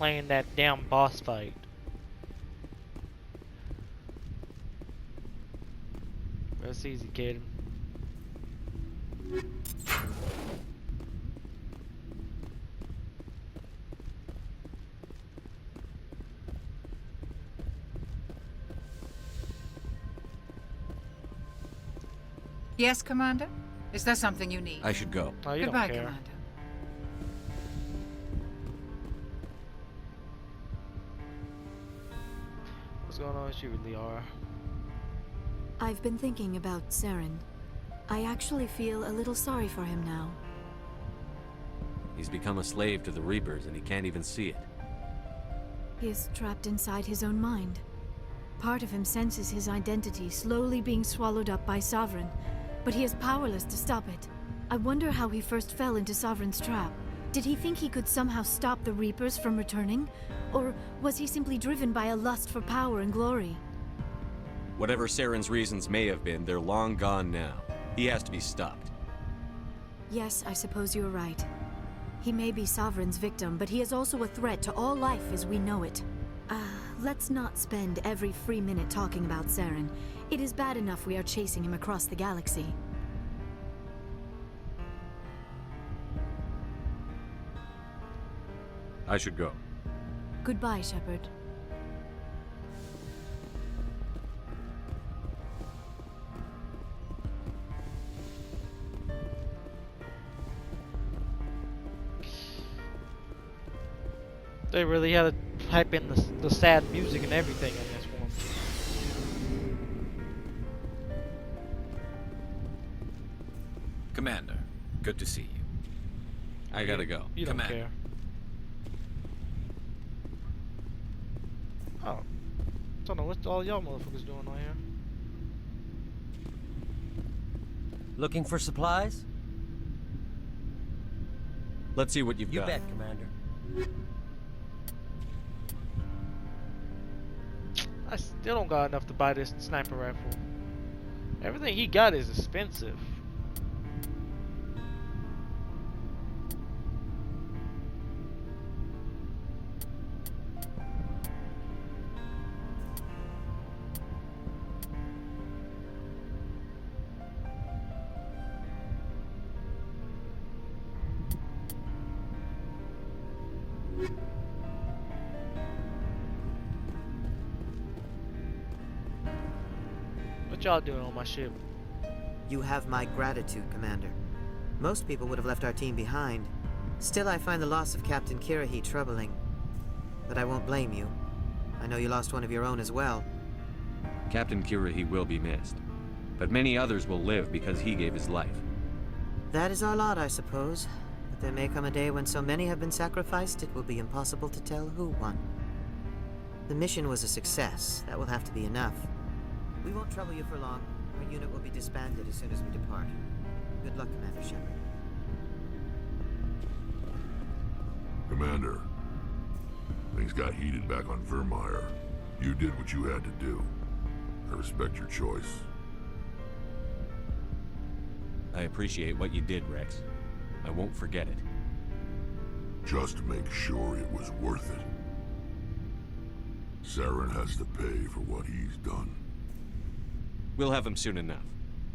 playing that damn boss fight. That's easy, kid. Yes, Commander? Is there something you need? I should go. Oh, you Goodbye, don't care. Commander. What's going on with you, Liara? I've been thinking about Saren. I actually feel a little sorry for him now. He's become a slave to the Reapers and he can't even see it. He is trapped inside his own mind. Part of him senses his identity slowly being swallowed up by Sovereign, but he is powerless to stop it. I wonder how he first fell into Sovereign's trap. Did he think he could somehow stop the Reapers from returning? Or was he simply driven by a lust for power and glory? Whatever Saren's reasons may have been, they're long gone now. He has to be stopped. Yes, I suppose you're right. He may be Sovereign's victim, but he is also a threat to all life as we know it. Let's not spend every free minute talking about Saren. It is bad enough we are chasing him across the galaxy. I should go. Goodbye, Shepard. They really had to hype in the sad music and everything in this one. Commander, good to see you. I gotta go. You don't Commander. care. Oh. Don't know what all y'all motherfuckers doing on here. Looking for supplies? Let's see what you've You got. bet, Commander. I still don't got enough to buy this sniper rifle. Everything he got is expensive. What y'all doing on my ship? You have my gratitude, Commander. Most people would have left our team behind. Still, I find the loss of Captain Kirahi troubling. But I won't blame you. I know you lost one of your own as well. Captain Kirahi will be missed. But many others will live because he gave his life. That is our lot, I suppose. But there may come a day when so many have been sacrificed, it will be impossible to tell who won. The mission was a success. That will have to be enough. We won't trouble you for long. Our unit will be disbanded as soon as we depart. Good luck, Commander Shepard. Commander, things got heated back on Vermeer. You did what you had to do. I respect your choice. I appreciate what you did, Rex. I won't forget it. Just make sure it was worth it. Saren has to pay for what he's done. We'll have him soon enough.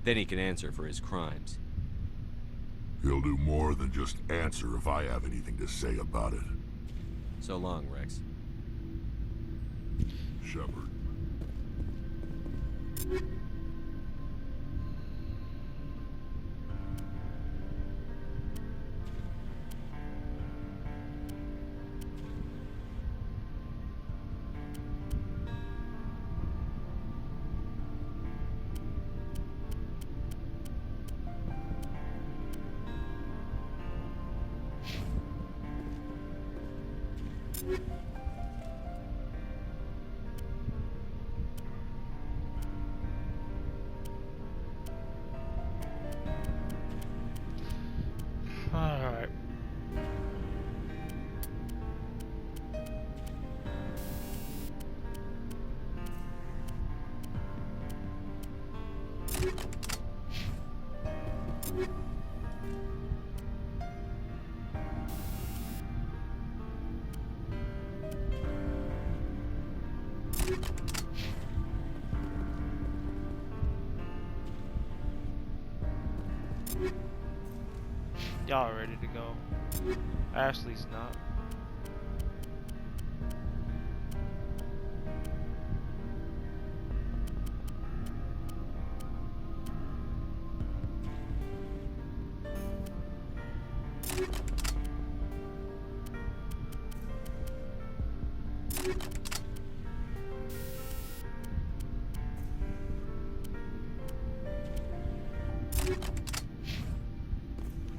Then he can answer for his crimes. He'll do more than just answer if I have anything to say about it. So long, Rex. Shepard. Alright. Y'all are ready to go. Ashley's not.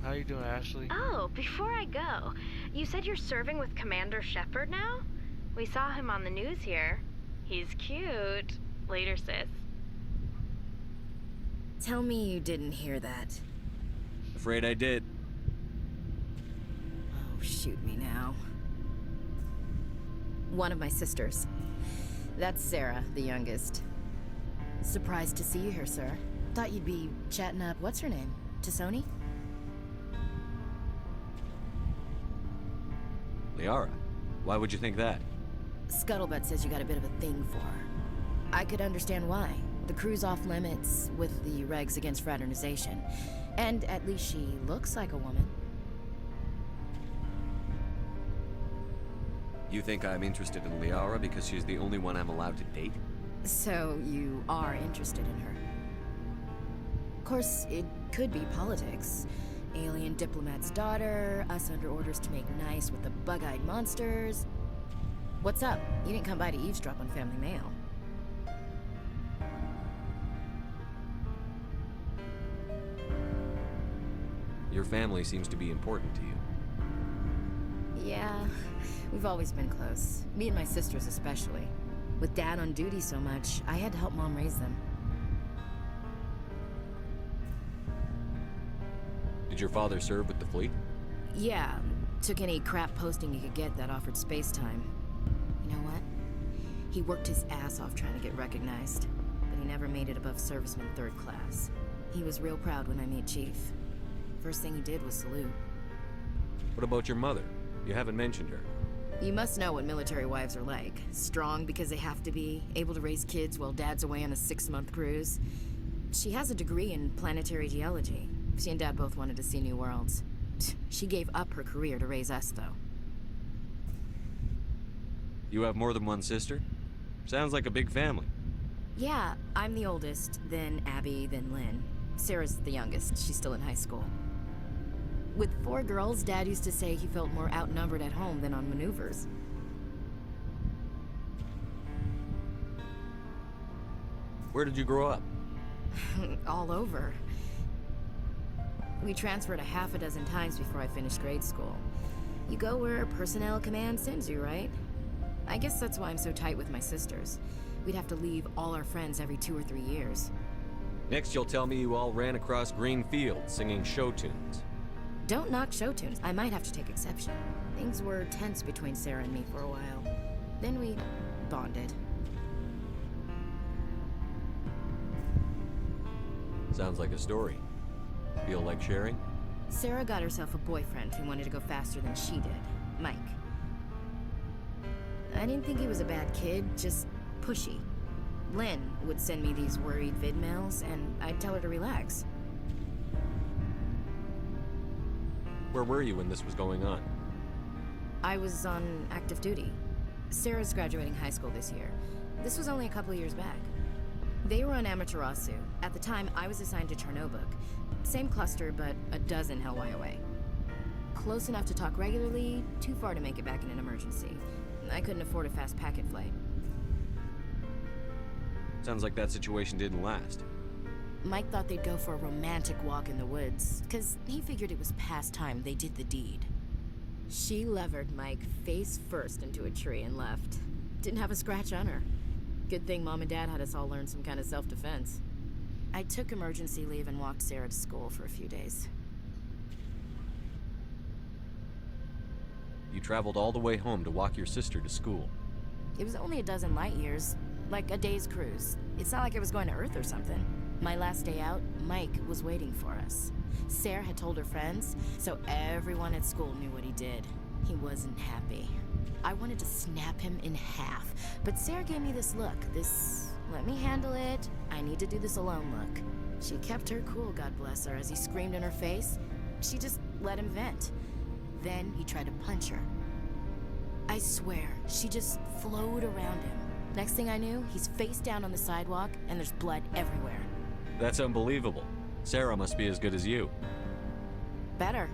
How you doing, Ashley? Oh, before I go, you said you're serving with Commander Shepard now? We saw him on the news here. He's cute. Later, sis. Tell me you didn't hear that. Afraid I did. Oh, shoot me now. One of my sisters. That's Sarah, the youngest. Surprised to see you here, sir. Thought you'd be chatting up, what's her name? Tassoni? Liara, why would you think that? Scuttlebutt says you got a bit of a thing for her. I could understand why. The crew's off limits with the regs against fraternization. And at least she looks like a woman. You think I'm interested in Liara because she's the only one I'm allowed to date? So you are interested in her. Of course, it could be politics. Alien diplomat's daughter, us under orders to make nice with the bug-eyed monsters. What's up? You didn't come by to eavesdrop on family mail. Your family seems to be important to you. Yeah, we've always been close. Me and my sisters especially. With Dad on duty so much, I had to help Mom raise them. Did your father serve with the fleet? Yeah, took any crap posting he could get that offered space time. You know what? He worked his ass off trying to get recognized, but he never made it above serviceman 3rd class. He was real proud when I met Chief. First thing he did was salute. What about your mother? You haven't mentioned her. You must know what military wives are like. Strong because they have to be, able to raise kids while Dad's away on a 6-month cruise. She has a degree in planetary geology. She and Dad both wanted to see new worlds. She gave up her career to raise us, though. You have more than one sister? Sounds like a big family. Yeah, I'm the oldest, then Abby, then Lynn. Sarah's the youngest. She's still in high school. With 4 girls, Dad used to say he felt more outnumbered at home than on maneuvers. Where did you grow up? All over. We transferred a half a dozen times before I finished grade school. You go where personnel command sends you, right? I guess that's why I'm so tight with my sisters. We'd have to leave all our friends every 2 or 3 years. Next you'll tell me you all ran across green fields singing show tunes. Don't knock show tunes. I might have to take exception. Things were tense between Sarah and me for a while. Then we bonded. Sounds like a story. Feel like sharing? Sarah got herself a boyfriend who wanted to go faster than she did, Mike. I didn't think he was a bad kid, just pushy. Lynn would send me these worried vid mails, and I'd tell her to relax. Where were you when this was going on? I was on active duty. Sarah's graduating high school this year. This was only a couple years back. They were on Amaterasu. At the time, I was assigned to Chernobog. Same cluster, but a dozen Hellway away. Close enough to talk regularly, too far to make it back in an emergency. I couldn't afford a fast packet flight. Sounds like that situation didn't last. Mike thought they'd go for a romantic walk in the woods, because he figured it was past time they did the deed. She levered Mike face first into a tree and left. Didn't have a scratch on her. Good thing Mom and Dad had us all learn some kind of self-defense. I took emergency leave and walked Sarah to school for a few days. You traveled all the way home to walk your sister to school. It was only a dozen light years, like a day's cruise. It's not like I was going to Earth or something. My last day out, Mike was waiting for us. Sarah had told her friends, so everyone at school knew what he did. He wasn't happy. I wanted to snap him in half, but Sarah gave me this look, this let me handle it, I need to do this alone look. She kept her cool, God bless her, as he screamed in her face. She just let him vent. Then he tried to punch her. I swear, she just flowed around him. Next thing I knew, he's face down on the sidewalk, and there's blood everywhere. That's unbelievable. Sarah must be as good as you. Better.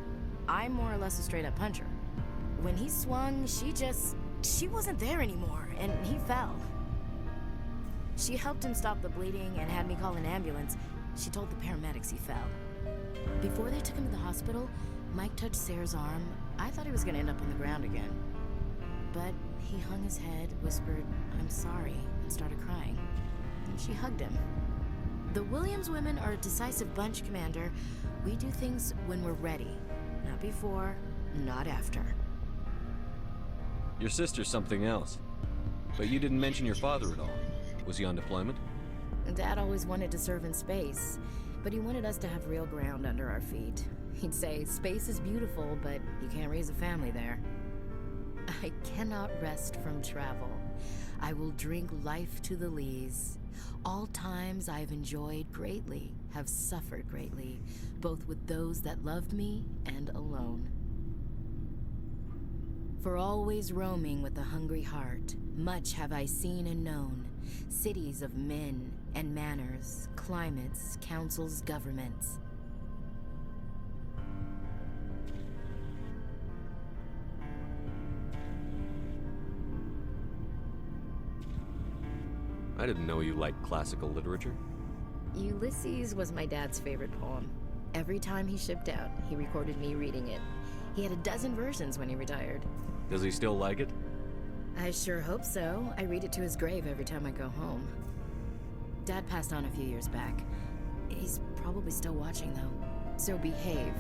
I'm more or less a straight-up puncher. When he swung, she wasn't there anymore, and he fell. She helped him stop the bleeding and had me call an ambulance. She told the paramedics he fell. Before they took him to the hospital, Mike touched Sarah's arm. I thought he was gonna end up on the ground again. But he hung his head, whispered, "I'm sorry," and started crying. And she hugged him. The Williams women are a decisive bunch, Commander. We do things when we're ready. Not before, not after. Your sister's something else. But you didn't mention your father at all. Was he on deployment? Dad always wanted to serve in space, but he wanted us to have real ground under our feet. He'd say, space is beautiful, but you can't raise a family there. I cannot rest from travel. I will drink life to the lees. All times I've enjoyed greatly, have suffered greatly, both with those that loved me and alone. For always roaming with a hungry heart, much have I seen and known, cities of men and manners, climates, councils, governments. I didn't know you liked classical literature. Ulysses was my dad's favorite poem. Every time he shipped out, he recorded me reading it. He had a dozen versions when he retired. Does he still like it? I sure hope so. I read it to his grave every time I go home. Dad passed on a few years back. He's probably still watching, though. So behave.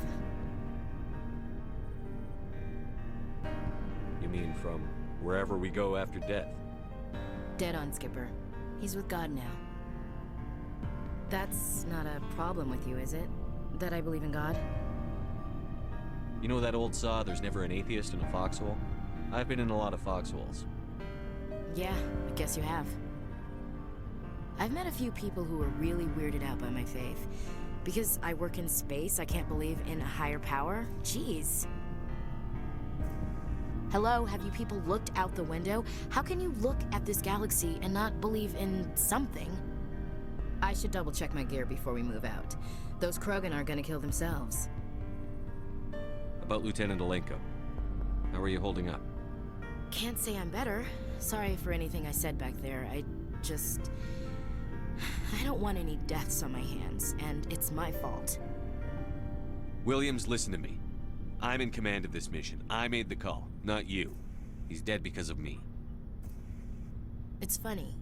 You mean from wherever we go after death? Dead on, Skipper. He's with God now. That's not a problem with you, is it? That I believe in God? You know that old saw, there's never an atheist in a foxhole? I've been in a lot of foxholes. Yeah, I guess you have. I've met a few people who are really weirded out by my faith. Because I work in space, I can't believe in a higher power? Jeez. Hello, have you people looked out the window? How can you look at this galaxy and not believe in something? I should double check my gear before we move out. Those Krogan aren't gonna kill themselves. About Lieutenant Alenko. How are you holding up? Can't say I'm better. Sorry for anything I said back there. I don't want any deaths on my hands, and it's my fault. Williams, listen to me. I'm in command of this mission. I made the call, not you. He's dead because of me. It's funny.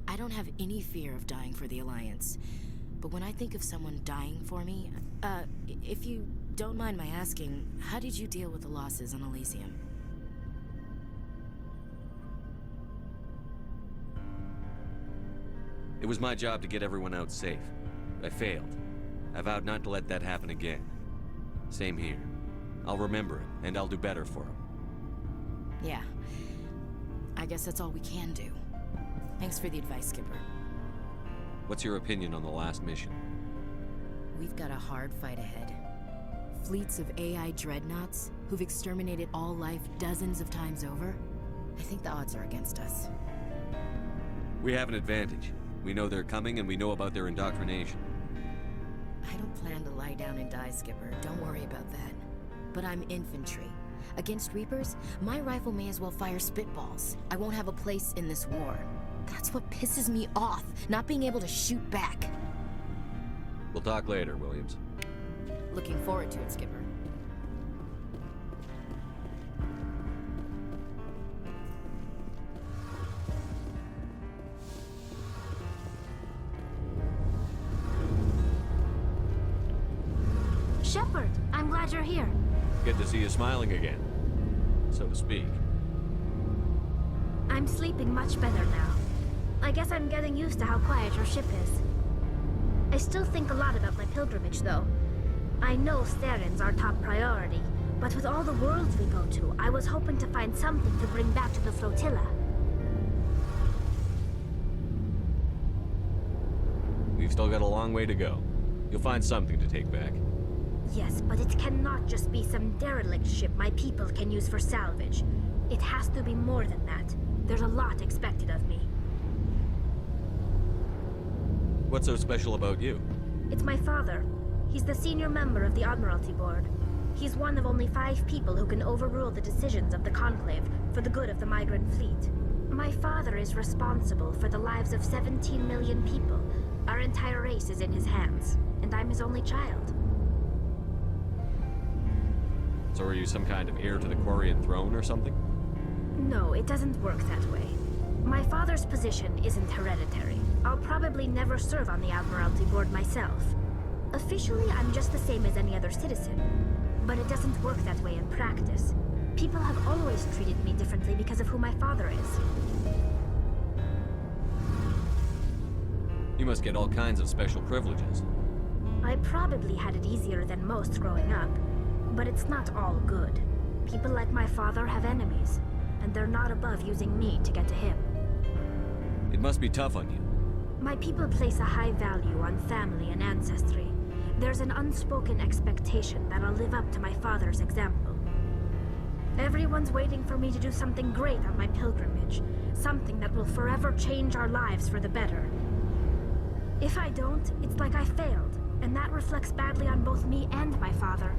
I don't have any fear of dying for the Alliance. But when I think of someone dying for me, if you don't mind my asking, how did you deal with the losses on Elysium? It was my job to get everyone out safe. I failed. I vowed not to let that happen again. Same here. I'll remember it, and I'll do better for him. Yeah. I guess that's all we can do. Thanks for the advice, Skipper. What's your opinion on the last mission? We've got a hard fight ahead. Fleets of AI dreadnoughts who've exterminated all life dozens of times over. I think the odds are against us. We have an advantage. We know they're coming, and we know about their indoctrination. I don't plan to lie down and die, Skipper. Don't worry about that. But I'm infantry. Against Reapers, my rifle may as well fire spitballs. I won't have a place in this war. That's what pisses me off, not being able to shoot back. We'll talk later, Williams. Looking forward to it, Skipper. Shepard, I'm glad you're here. Good to see you smiling again, so to speak. I'm sleeping much better now. I guess I'm getting used to how quiet your ship is. I still think a lot about my pilgrimage, though. I know Steren's our top priority, but with all the worlds we go to, I was hoping to find something to bring back to the flotilla. We've still got a long way to go. You'll find something to take back. Yes, but it cannot just be some derelict ship my people can use for salvage. It has to be more than that. There's a lot expected of me. What's so special about you? It's my father. He's the senior member of the Admiralty Board. He's one of only 5 people who can overrule the decisions of the Conclave for the good of the migrant fleet. My father is responsible for the lives of 17 million people. Our entire race is in his hands, and I'm his only child. So are you some kind of heir to the Quarian throne or something? No, it doesn't work that way. My father's position isn't hereditary. I'll probably never serve on the Admiralty Board myself. Officially, I'm just the same as any other citizen. But it doesn't work that way in practice. People have always treated me differently because of who my father is. You must get all kinds of special privileges. I probably had it easier than most growing up. But it's not all good. People like my father have enemies, and they're not above using me to get to him. It must be tough on you. My people place a high value on family and ancestry. There's an unspoken expectation that I'll live up to my father's example. Everyone's waiting for me to do something great on my pilgrimage, something that will forever change our lives for the better. If I don't, it's like I failed, and that reflects badly on both me and my father.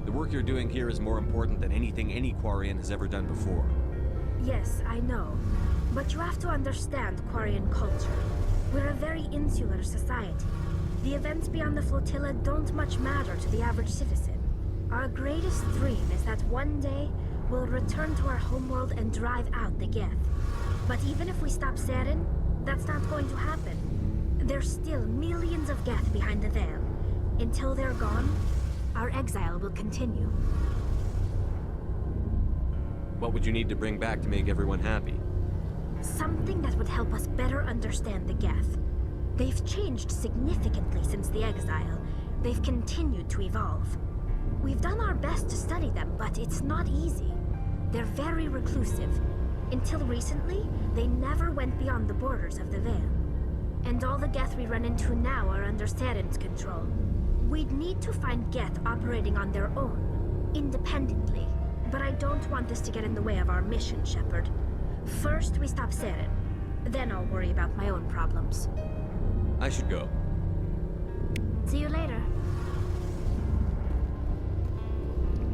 The work you're doing here is more important than anything any Quarian has ever done before. Yes, I know. But you have to understand Quarian culture. We're a very insular society. The events beyond the flotilla don't much matter to the average citizen. Our greatest dream is that one day we'll return to our homeworld and drive out the Geth. But even if we stop Saren, that's not going to happen. There's still millions of Geth behind the veil. Until they're gone, our exile will continue. What would you need to bring back to make everyone happy? Something that would help us better understand the Geth. They've changed significantly since the exile. They've continued to evolve. We've done our best to study them, but it's not easy. They're very reclusive. Until recently, they never went beyond the borders of the Veil. And all the Geth we run into now are under Saren's control. We'd need to find Geth operating on their own, independently. But I don't want this to get in the way of our mission, Shepard. First, we stop Saren. Then I'll worry about my own problems. I should go. See you later.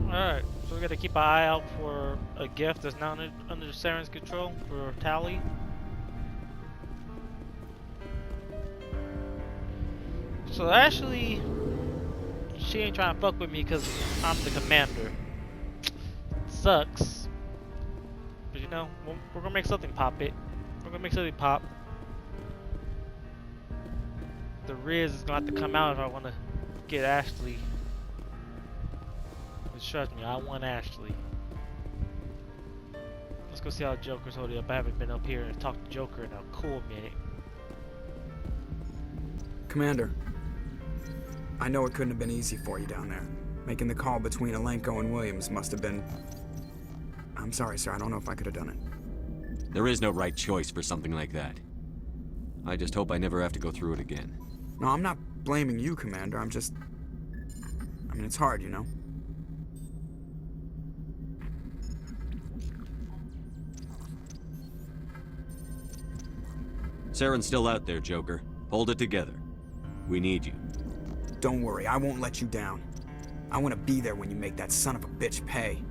Alright, so we gotta keep an eye out for a gift that's not under Saren's control for Tali. So actually, she ain't trying to fuck with me because I'm the commander. Sucks. But you know, we're gonna make something pop it. We're gonna make something pop. The Riz is gonna have to come out if I wanna get Ashley. Just trust me, I want Ashley. Let's go see how Joker's holding up. I haven't been up here and talked to Joker in a cool minute. Commander, I know it couldn't have been easy for you down there. Making the call between Alenko and Williams must have been... I'm sorry, sir. I don't know if I could have done it. There is no right choice for something like that. I just hope I never have to go through it again. No, I'm not blaming you, Commander. I mean, it's hard, you know? Saren's still out there, Joker. Hold it together. We need you. Don't worry, I won't let you down. I want to be there when you make that son of a bitch pay.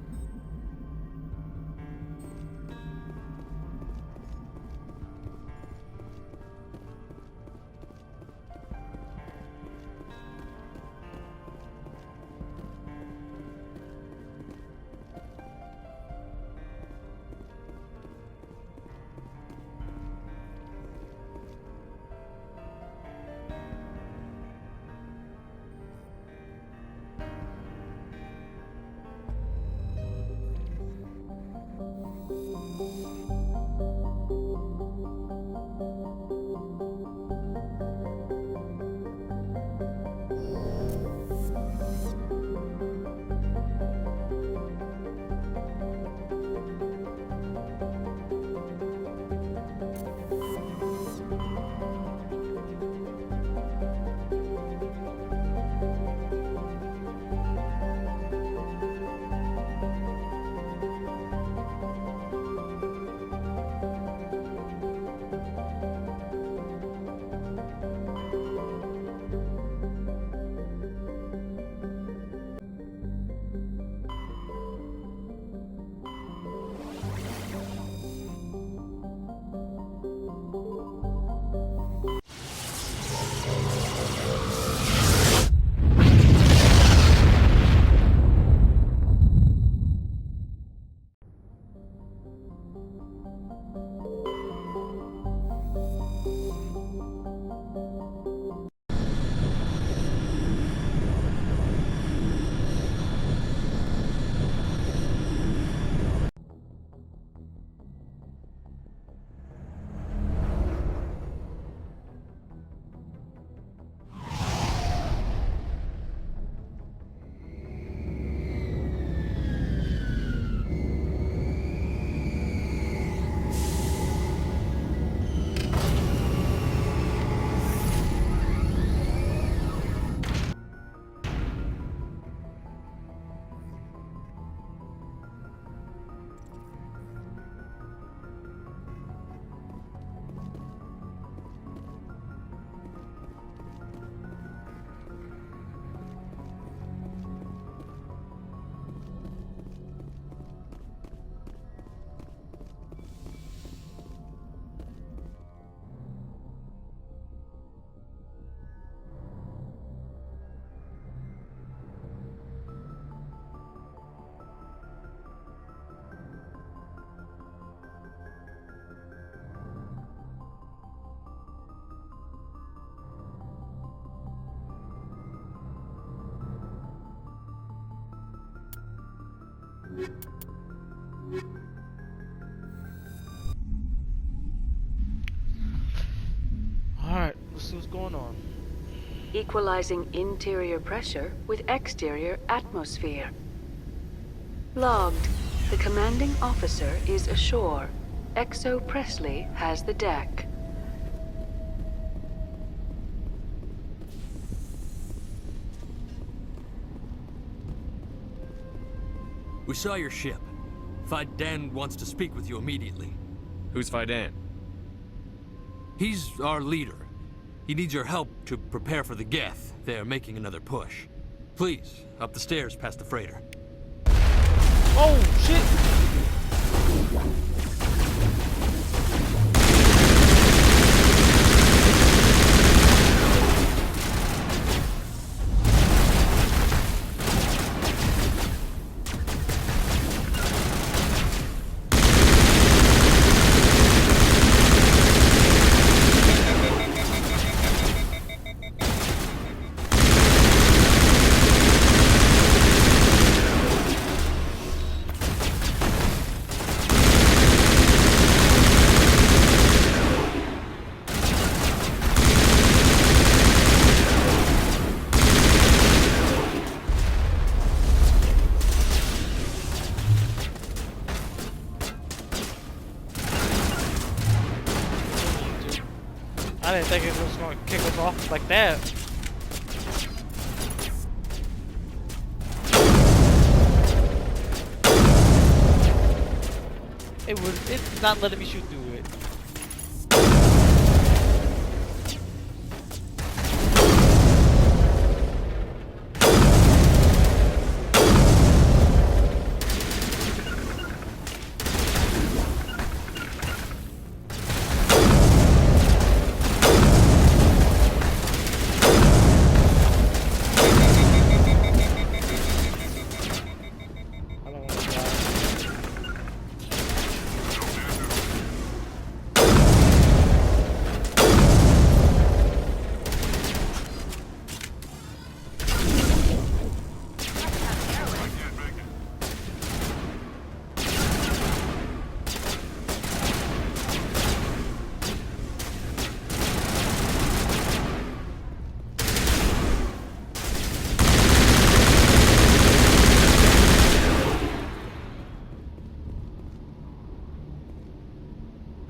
Let's see what's going on. Equalizing interior pressure with exterior atmosphere. Logged. The commanding officer is ashore. Exo Presley has the deck. We saw your ship. Fidan wants to speak with you immediately. Who's Fidan? He's our leader. He needs your help to prepare for the Geth. They're making another push. Please, up the stairs past the freighter. Oh, shit! I didn't think it was going to kick us off like that. It's not letting me shoot through it.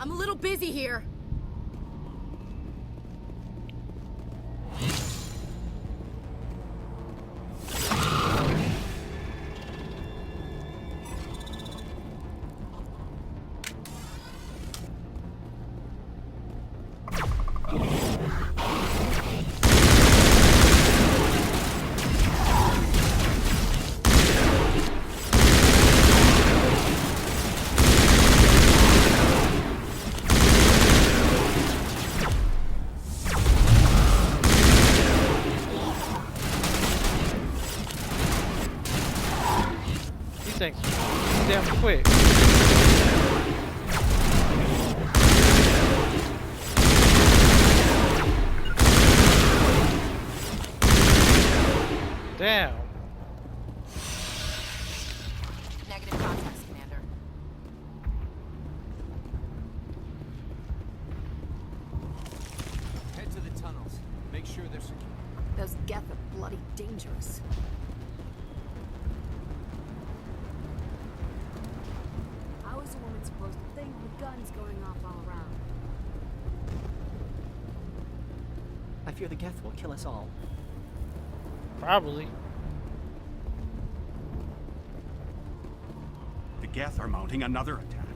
I'm a little busy here. Things damn quick. Damn. Negative contacts, Commander. Head to the tunnels. Make sure they're secure. Those Geth are bloody dangerous. How is a woman supposed to think with guns going off all around? I fear the Geth will kill us all. Probably. The Geth are mounting another attack.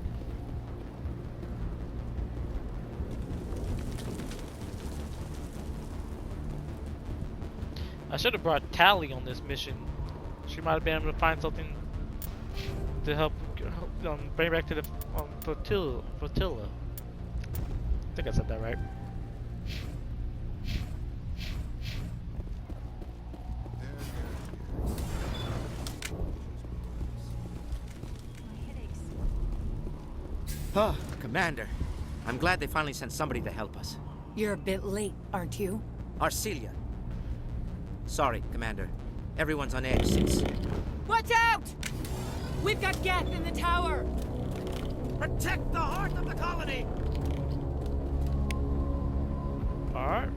I should have brought Tally on this mission. She might have been able to find something to help bring back to the flotilla. I think I said that right. Oh, Commander. I'm glad they finally sent somebody to help us. You're a bit late, aren't you? Arcelia. Sorry, Commander. Everyone's on edge since... Watch out! We've got Geth in the tower! Protect the heart of the colony! Alright.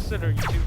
consider, you two.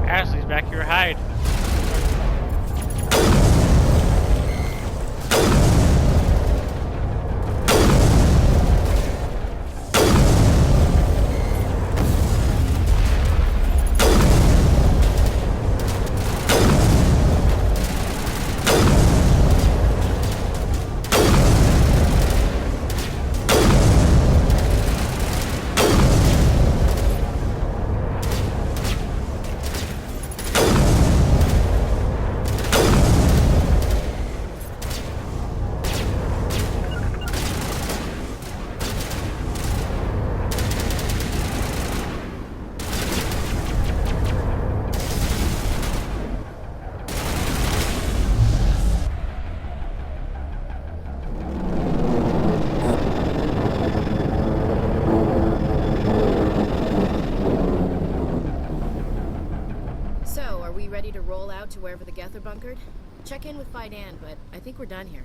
Ashley's back here, hide. To wherever the Geth are bunkered. Check in with Fidan, but I think we're done here.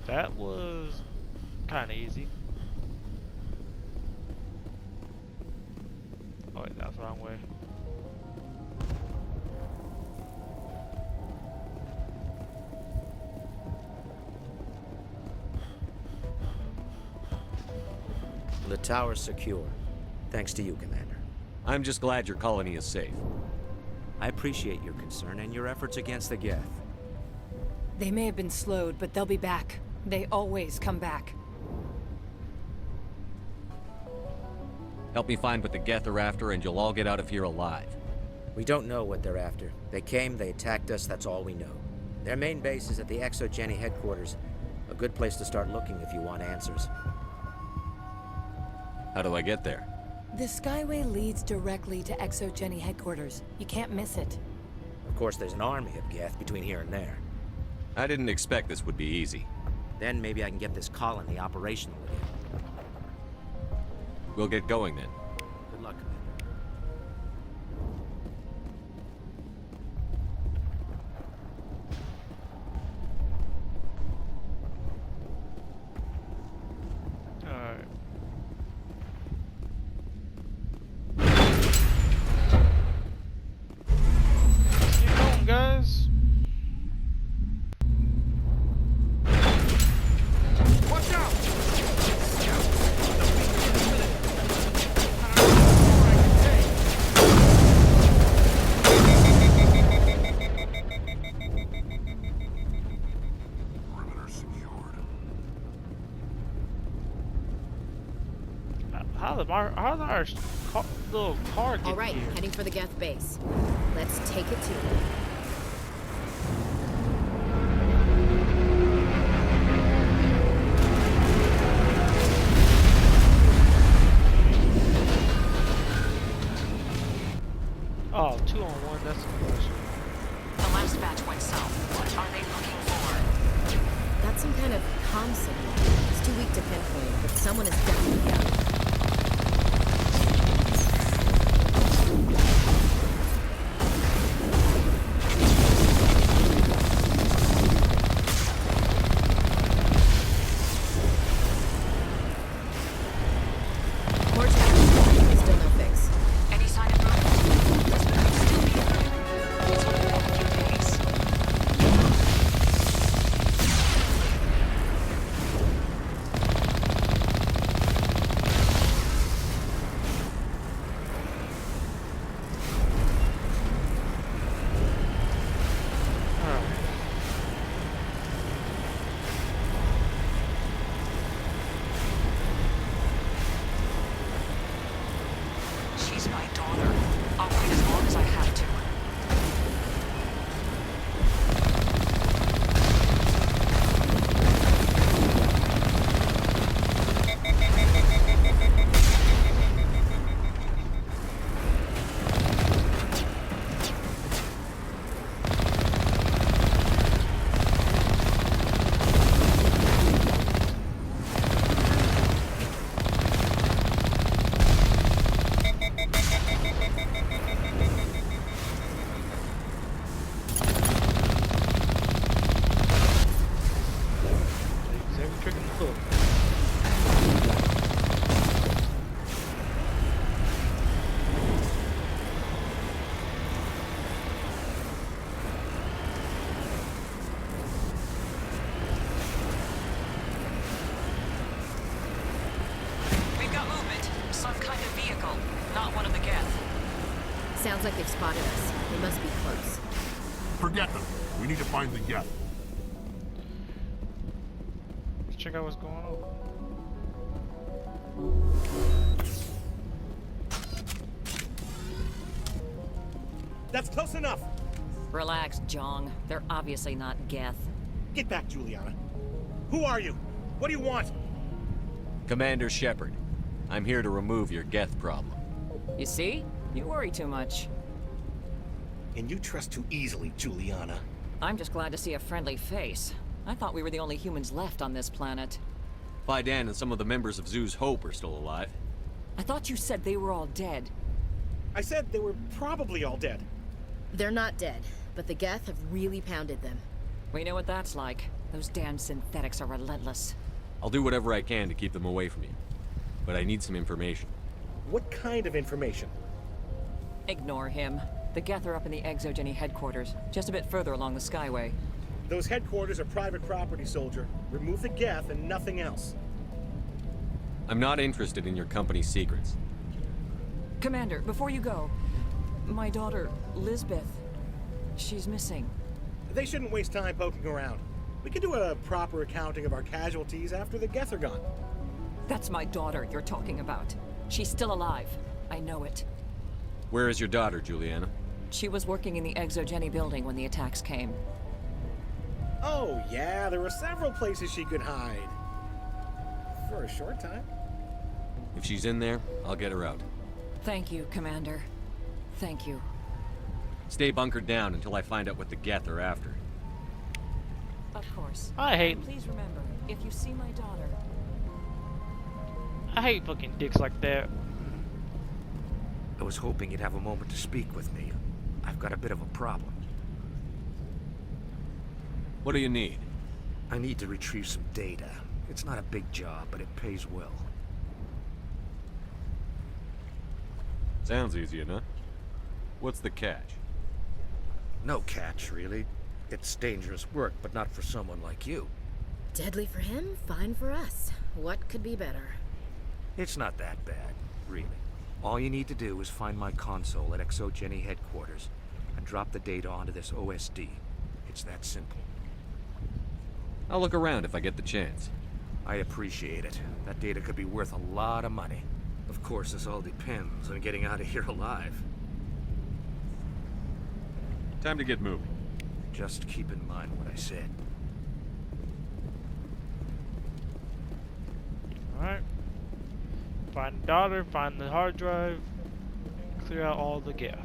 That was kind of easy. Oh wait, that's the wrong way. The tower's secure. Thanks to you, Commander. I'm just glad your colony is safe. I appreciate your concern and your efforts against the Geth. They may have been slowed, but they'll be back. They always come back. Help me find what the Geth are after, and you'll all get out of here alive. We don't know what they're after. They came, they attacked us, that's all we know. Their main base is at the ExoGeni headquarters. A good place to start looking if you want answers. How do I get there? The Skyway leads directly to ExoGeni headquarters. You can't miss it. Of course, there's an army of Geth between here and there. I didn't expect this would be easy. Then maybe I can get this colony operational again. We'll get going then. Good luck, Commander. How did our little car get All right, here? heading for the Geth base. Let's take it to them. Oh, 2-on-1, that's the question. The last batch went south. What are they looking for? That's some kind of comm signal. It's too weak to pinpoint, but someone is definitely out. Still no fix. Any sign of movement? This could still be a threat. It's only been a few days. She's my daughter. I'll wait as long as I have to. Takes every trick in the book. We've got movement. Some kind of vehicle. Not one of the Geth. Sounds like they've spotted us. They must be close. Forget them. We need to find the Geth. Let's check out what's going on. That's close enough. Relax, Jong. They're obviously not Geth. Get back, Juliana. Who are you? What do you want? Commander Shepard, I'm here to remove your Geth problem. You see? You worry too much. And you trust too easily, Juliana. I'm just glad to see a friendly face. I thought we were the only humans left on this planet. Fidan and some of the members of Zoo's Hope are still alive. I thought you said they were all dead. I said they were probably all dead. They're not dead, but the Geth have really pounded them. We know what that's like. Those damn synthetics are relentless. I'll do whatever I can to keep them away from you. But I need some information. What kind of information? Ignore him. The Geth are up in the Exogeny headquarters, just a bit further along the Skyway. Those headquarters are private property, soldier. Remove the Geth and nothing else. I'm not interested in your company's secrets. Commander, before you go, my daughter, Lisbeth, she's missing. They shouldn't waste time poking around. We can do a proper accounting of our casualties after the Geth are gone. That's my daughter you're talking about. She's still alive. I know it. Where is your daughter, Juliana? She was working in the Exogeny building when the attacks came. Oh, yeah, there were several places she could hide. For a short time. If she's in there, I'll get her out. Thank you, Commander. Thank you. Stay bunkered down until I find out what the Geth are after. Of course. I hate- And please remember, if you see my daughter... I hate fucking dicks like that. I was hoping you'd have a moment to speak with me. I've got a bit of a problem. What do you need? I need to retrieve some data. It's not a big job, but it pays well. Sounds easy enough. What's the catch? No catch, really. It's dangerous work, but not for someone like you. Deadly for him, fine for us. What could be better? It's not that bad, really. All you need to do is find my console at Exogeny headquarters and drop the data onto this OSD. It's that simple. I'll look around if I get the chance. I appreciate it. That data could be worth a lot of money. Of course, this all depends on getting out of here alive. Time to get moving. Just keep in mind what I said. Alright. Find the daughter, find the hard drive, clear out all the geth.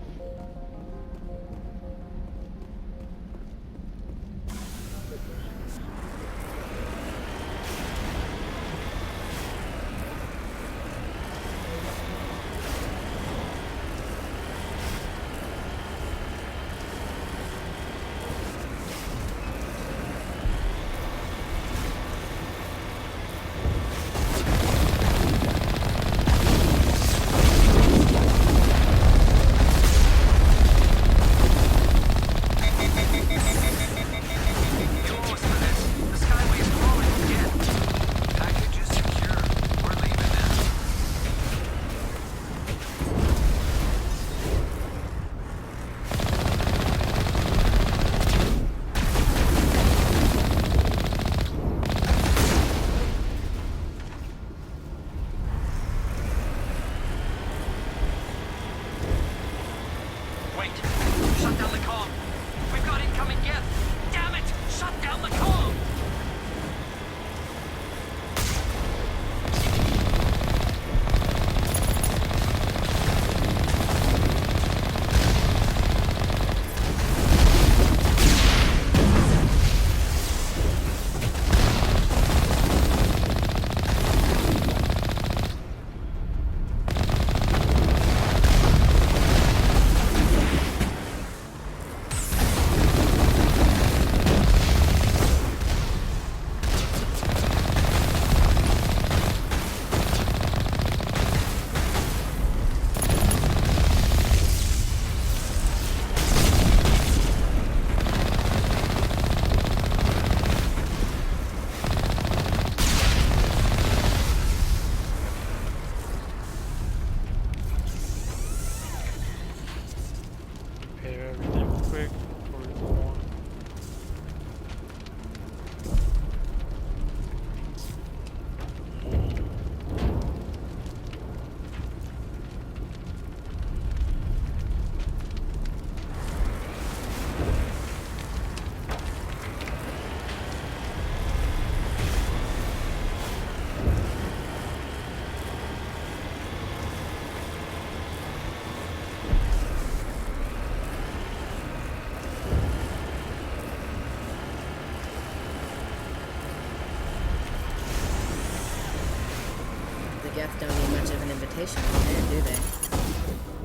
Geth don't need much of an invitation from there, do they?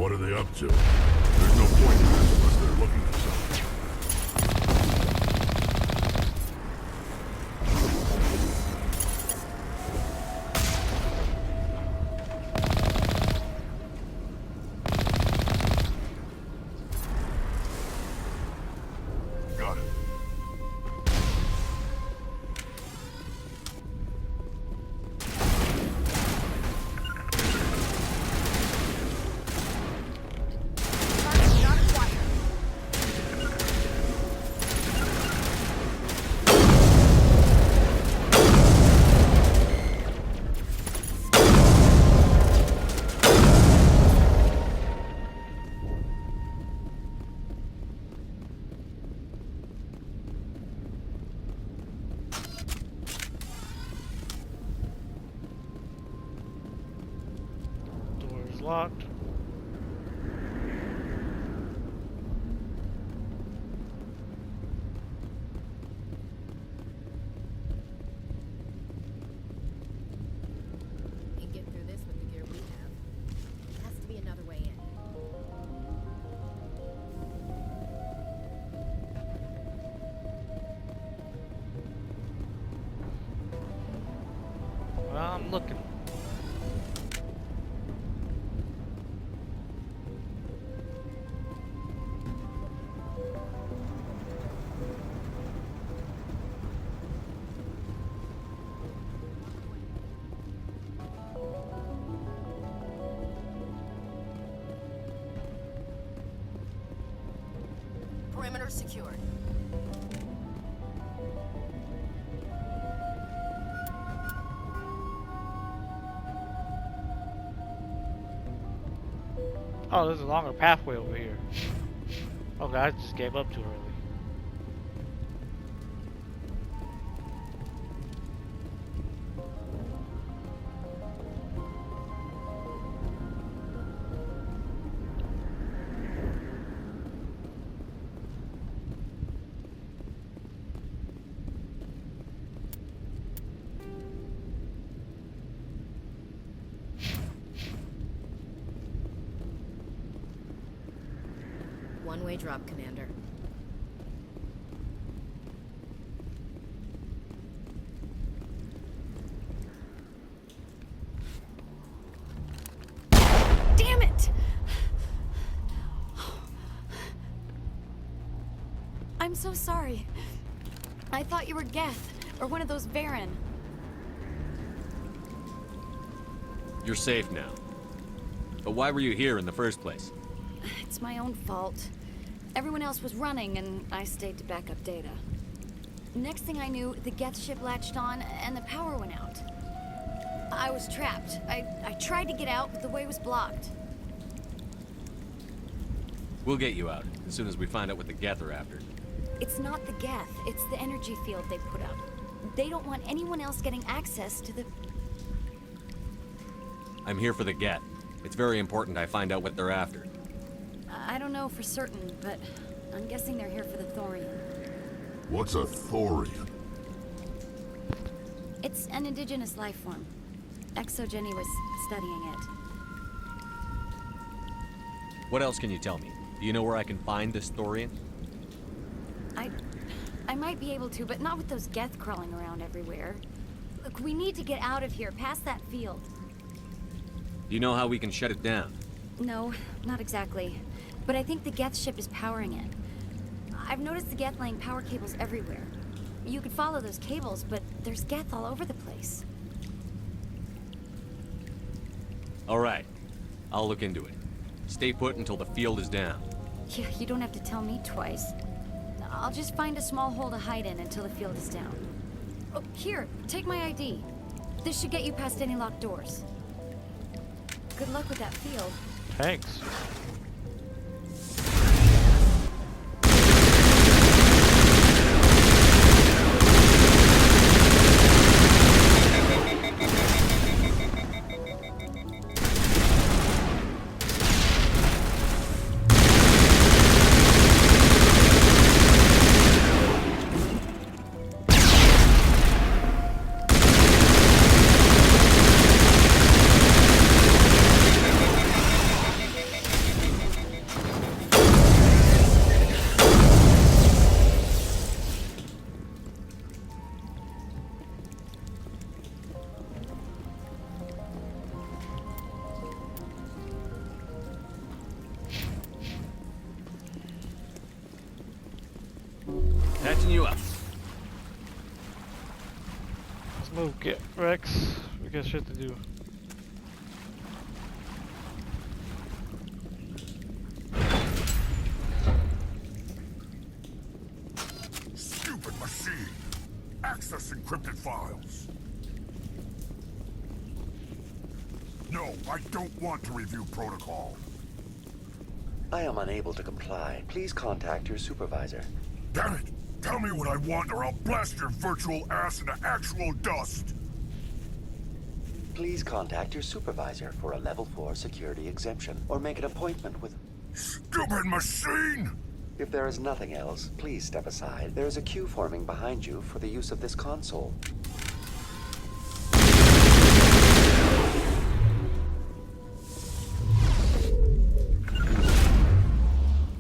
What are they up to? There's no point in this unless they're looking for something. Got it. Locked. Can't get through this with the gear we have. Has to be another way in. Well, I'm looking. Perimeter secured. Oh, there's a longer pathway over here. Okay, I just gave up too early. One-way drop, Commander. Damn it! I'm so sorry. I thought you were Geth, or one of those Varen. You're safe now. But why were you here in the first place? It's my own fault. Everyone else was running, and I stayed to back up data. Next thing I knew, the Geth ship latched on, and the power went out. I was trapped. I tried to get out, but the way was blocked. We'll get you out, as soon as we find out what the Geth are after. It's not the Geth, it's the energy field they put up. They don't want anyone else getting access to the... I'm here for the Geth. It's very important I find out what they're after. I don't know for certain, but I'm guessing they're here for the Thorian. What's a Thorian? It's an indigenous life form. Exogeny was studying it. What else can you tell me? Do you know where I can find this Thorian? I might be able to, but not with those Geth crawling around everywhere. Look, we need to get out of here, past that field. Do you know how we can shut it down? No, not exactly. But I think the Geth ship is powering it. I've noticed the Geth laying power cables everywhere. You could follow those cables, but there's Geth all over the place. All right. I'll look into it. Stay put until the field is down. Yeah, you don't have to tell me twice. I'll just find a small hole to hide in until the field is down. Oh, here, take my ID. This should get you past any locked doors. Good luck with that field. Thanks. Patching you up. Let's move, get Rex. We got shit to do. Stupid machine! Access encrypted files. No, I don't want to review protocol. I am unable to comply. Please contact your supervisor. Damn it! Tell me what I want or I'll blast your virtual ass into actual dust! Please contact your supervisor for a level 4 security exemption, or make an appointment with... Stupid machine! If there is nothing else, please step aside. There is a queue forming behind you for the use of this console.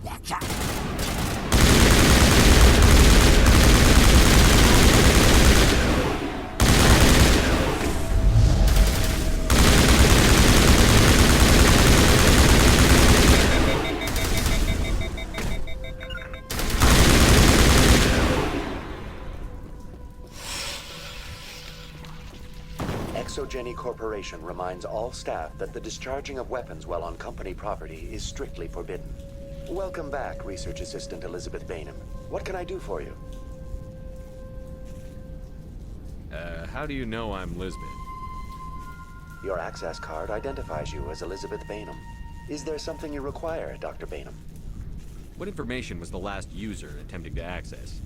Watch out! Exogeny Corporation reminds all staff that the discharging of weapons while on company property is strictly forbidden. Welcome back, Research Assistant Elizabeth Bainham. What can I do for you? How do you know I'm Lisbeth? Your access card identifies you as Elizabeth Bainham. Is there something you require, Dr. Bainham? What information was the last user attempting to access?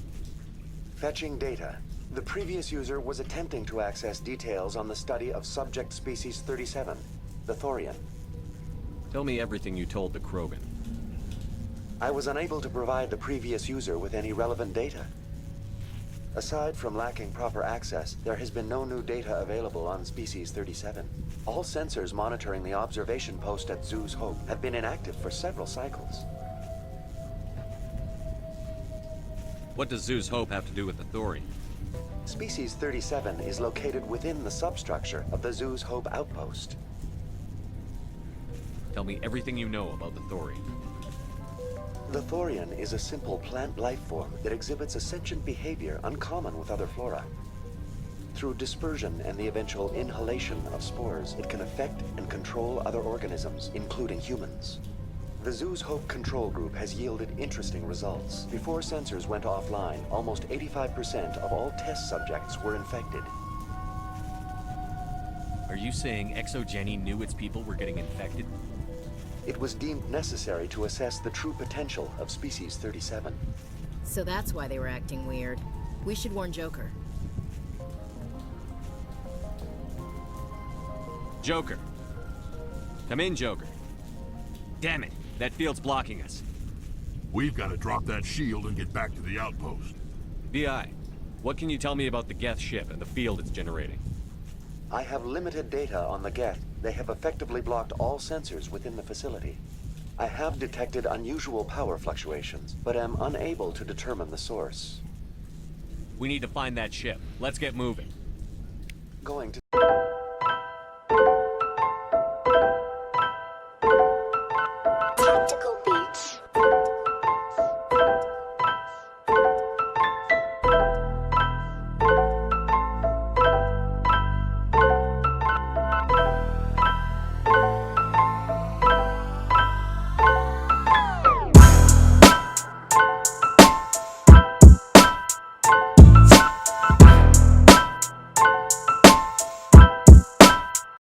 Fetching data. The previous user was attempting to access details on the study of subject species 37, the Thorian. Tell me everything you told the Krogan. I was unable to provide the previous user with any relevant data. Aside from lacking proper access, there has been no new data available on species 37. All sensors monitoring the observation post at Zoo's Hope have been inactive for several cycles. What does Zoo's Hope have to do with the Thorian? Species 37 is located within the substructure of the Zoo's Hope outpost. Tell me everything you know about the Thorian. The Thorian is a simple plant life form that exhibits a sentient behavior uncommon with other flora. Through dispersion and the eventual inhalation of spores, it can affect and control other organisms, including humans. The Zoo's Hope control group has yielded interesting results. Before sensors went offline, almost 85% of all test subjects were infected. Are you saying ExoGeni knew its people were getting infected? It was deemed necessary to assess the true potential of species 37. So that's why they were acting weird. We should warn Joker. Joker. Come in, Joker. Damn it, that field's blocking us. We've got to drop that shield and get back to the outpost. VI, what can you tell me about the Geth ship and the field it's generating? I have limited data on the Geth. They have effectively blocked all sensors within the facility. I have detected unusual power fluctuations, but am unable to determine the source. We need to find that ship. Let's get moving. Going to